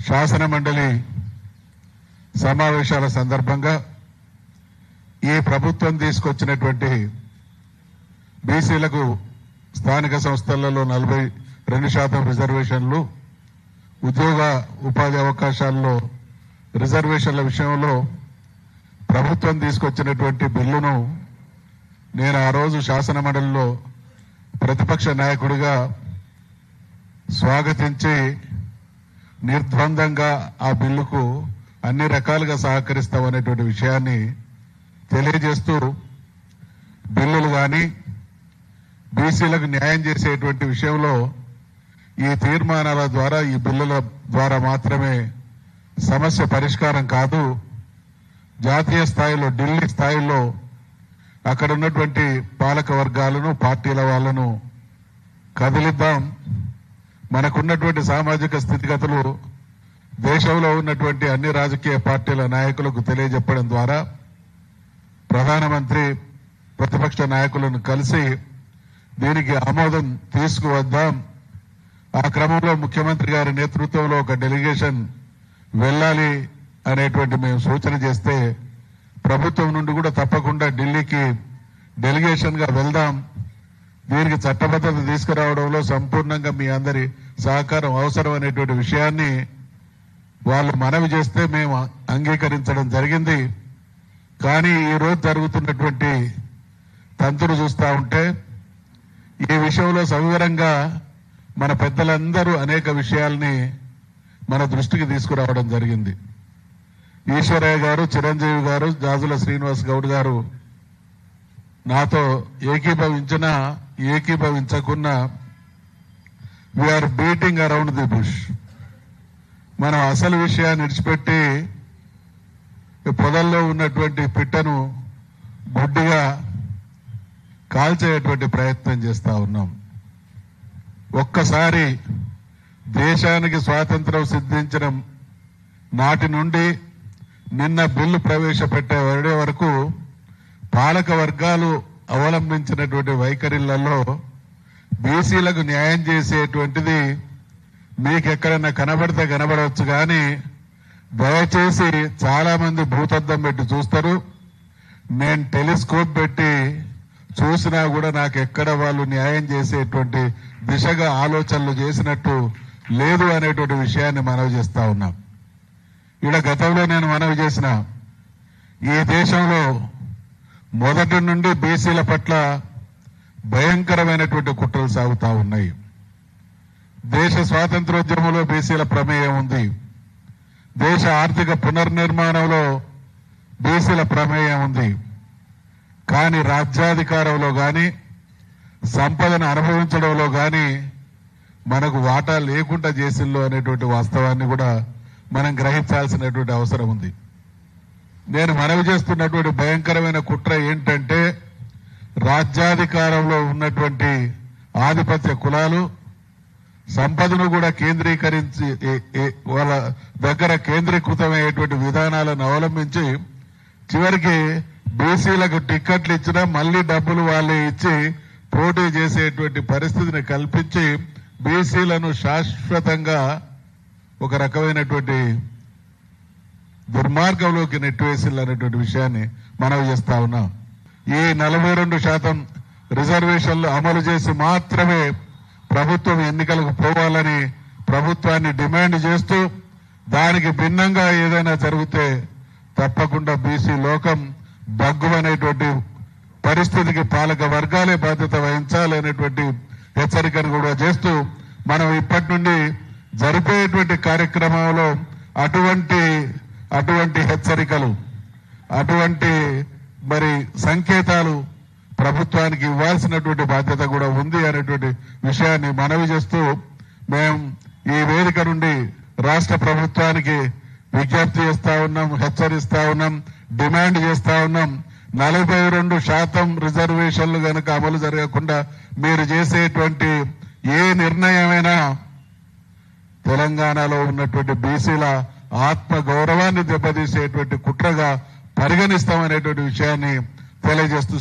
శాసన మండలి సమావేశాల సందర్భంగా ఈ ప్రభుత్వం తీసుకొచ్చినటువంటి బీసీలకు స్థానిక సంస్థలలో 42% రిజర్వేషన్లు, ఉద్యోగ ఉపాధి అవకాశాల్లో రిజర్వేషన్ల విషయంలో ప్రభుత్వం తీసుకొచ్చినటువంటి బిల్లును నేను ఆ రోజు శాసన మండలిలో ప్రతిపక్ష నాయకుడిగా స్వాగతించి నిర్ద్వందంగా ఆ బిల్లుకు అన్ని రకాలుగా సహకరిస్తామనేటువంటి విషయాన్ని తెలియజేస్తూ బిల్లులు కానీ బీసీలకు న్యాయం చేసేటువంటి విషయంలో ఈ తీర్మానాల ద్వారా, ఈ బిల్లుల ద్వారా మాత్రమే సమస్య పరిష్కారం కాదు, జాతీయ స్థాయిలో, ఢిల్లీ స్థాయిలో అక్కడ ఉన్నటువంటి పాలక వర్గాలను, పార్టీల వాళ్ళను కదిలిద్దాం. మనకున్నటువంటి సామాజిక స్థితిగతులు దేశంలో ఉన్నటువంటి అన్ని రాజకీయ పార్టీల నాయకులకు తెలియజెప్పడం ద్వారా ప్రధానమంత్రి, ప్రతిపక్ష నాయకులను కలిసి దీనికి ఆమోదం తీసుకువద్దాం. ఆ క్రమంలో ముఖ్యమంత్రి గారి నేతృత్వంలో ఒక డెలిగేషన్ వెళ్ళాలి అనేటువంటి మేము సూచన చేస్తే ప్రభుత్వం నుండి కూడా తప్పకుండా ఢిల్లీకి డెలిగేషన్ గా వెళ్దాం, దీనికి చట్టబద్ధత తీసుకురావడంలో సంపూర్ణంగా మీ అందరి సహకారం అవసరం అనేటువంటి విషయాన్ని వాళ్ళు మనవి చేస్తే మేము అంగీకరించడం జరిగింది. కానీ ఈ రోజు జరుగుతున్నటువంటి తంతులు చూస్తా ఉంటే ఈ విషయంలో సవివరంగా మన పెద్దలందరూ అనేక విషయాల్ని మన దృష్టికి తీసుకురావడం జరిగింది. ఈశ్వరయ్య గారు, చిరంజీవి గారు, జాజుల శ్రీనివాస్ గౌడ్ గారు నాతో ఏకీభవించినా ఏకీభవించకున్నా we're beating around the bush. మనం అసలు విషయాన్ని విడిచిపెట్టి పొదల్లో ఉన్నటువంటి పిట్టను గుడ్డిగా కాల్చేటువంటి ప్రయత్నం చేస్తా ఉన్నాం. ఒక్కసారి దేశానికి స్వాతంత్రం సిద్ధించిన నాటి నుండి నిన్న బిల్లు ప్రవేశపెట్టే వరకు పాలక వర్గాలు అవలంబించినటువంటి వైఖరిలలో బీసీలకు న్యాయం చేసేటువంటిది మీకు ఎక్కడన్నా కనబడితే కనబడవచ్చు, కానీ దయచేసి చాలా మంది భూతద్దం పెట్టి చూస్తారు. నేను టెలిస్కోప్ పెట్టి చూసినా కూడా నాకు ఎక్కడ వాళ్ళు న్యాయం చేసేటువంటి దిశగా ఆలోచనలు చేసినట్టు లేదు అనేటువంటి విషయాన్ని మనవి చేస్తా ఉన్నాం. ఇక్కడ గతంలో నేను మనవి చేసిన ఈ దేశంలో మొదటి నుండి బీసీల పట్ల భయంకరమైనటువంటి కుట్రలు సాగుతా ఉన్నాయి. దేశ స్వాతంత్రోద్యమంలో బీసీల ప్రమేయం ఉంది, దేశ ఆర్థిక పునర్నిర్మాణంలో బీసీల ప్రమేయం ఉంది. కానీ రాజ్యాధికారంలో గాని, సంపదను అనుభవించడంలో గాని మనకు వాటా లేకుండా చేసిల్లో అనేటువంటి వాస్తవాన్ని కూడా మనం గ్రహించాల్సినటువంటి అవసరం ఉంది. నేను మనవి చేస్తున్నటువంటి భయంకరమైన కుట్ర ఏంటంటే, రాజ్యాధికారంలో ఉన్నటువంటి ఆధిపత్య కులాలు సంపదను కూడా కేంద్రీకరించి వాళ్ళ దగ్గర కేంద్రీకృతమయ్యేటువంటి విధానాలను అవలంబించి చివరికి బీసీలకు టిక్కెట్లు ఇచ్చినా మళ్లీ డబ్బులు వాళ్ళే ఇచ్చి పోటీ చేసేటువంటి పరిస్థితిని కల్పించి బీసీలను శాశ్వతంగా ఒక రకమైనటువంటి దుర్మార్గంలోకి నెట్టివేసిల్లనేటువంటి విషయాన్ని మనవి చేస్తా ఉన్నాం. ఈ 42% రిజర్వేషన్లు అమలు చేసి మాత్రమే ప్రభుత్వం ఎన్నికలకు పోవాలని ప్రభుత్వాన్ని డిమాండ్ చేస్తూ, దానికి భిన్నంగా ఏదైనా జరిగితే తప్పకుండా బీసీ లోకం బగ్గుమనేటువంటి పరిస్థితికి పాలక వర్గాలే బాధ్యత వహించాలనేటువంటి హెచ్చరికను కూడా చేస్తూ, మనం ఇప్పటి నుండి జరిపేటువంటి కార్యక్రమంలో అటువంటి హెచ్చరికలు, అటువంటి సంకేతాలు ప్రభుత్వానికి ఇవ్వాల్సినటువంటి బాధ్యత కూడా ఉంది అనేటువంటి విషయాన్ని మనవి చేస్తూ, మేము ఈ వేదిక నుండి రాష్ట్ర ప్రభుత్వానికి విజ్ఞప్తి చేస్తా ఉన్నాం, హెచ్చరిస్తా ఉన్నాం, డిమాండ్ చేస్తా ఉన్నాం. 42% రిజర్వేషన్లు గనక అమలు జరగకుండా మీరు చేసేటువంటి ఏ నిర్ణయమైనా తెలంగాణలో ఉన్నటువంటి బీసీల ఆత్మ గౌరవాన్ని దెబ్బతీసేటువంటి కుట్రగా పరిగణిస్తామనేటువంటి విషయాన్ని తెలియజేస్తూ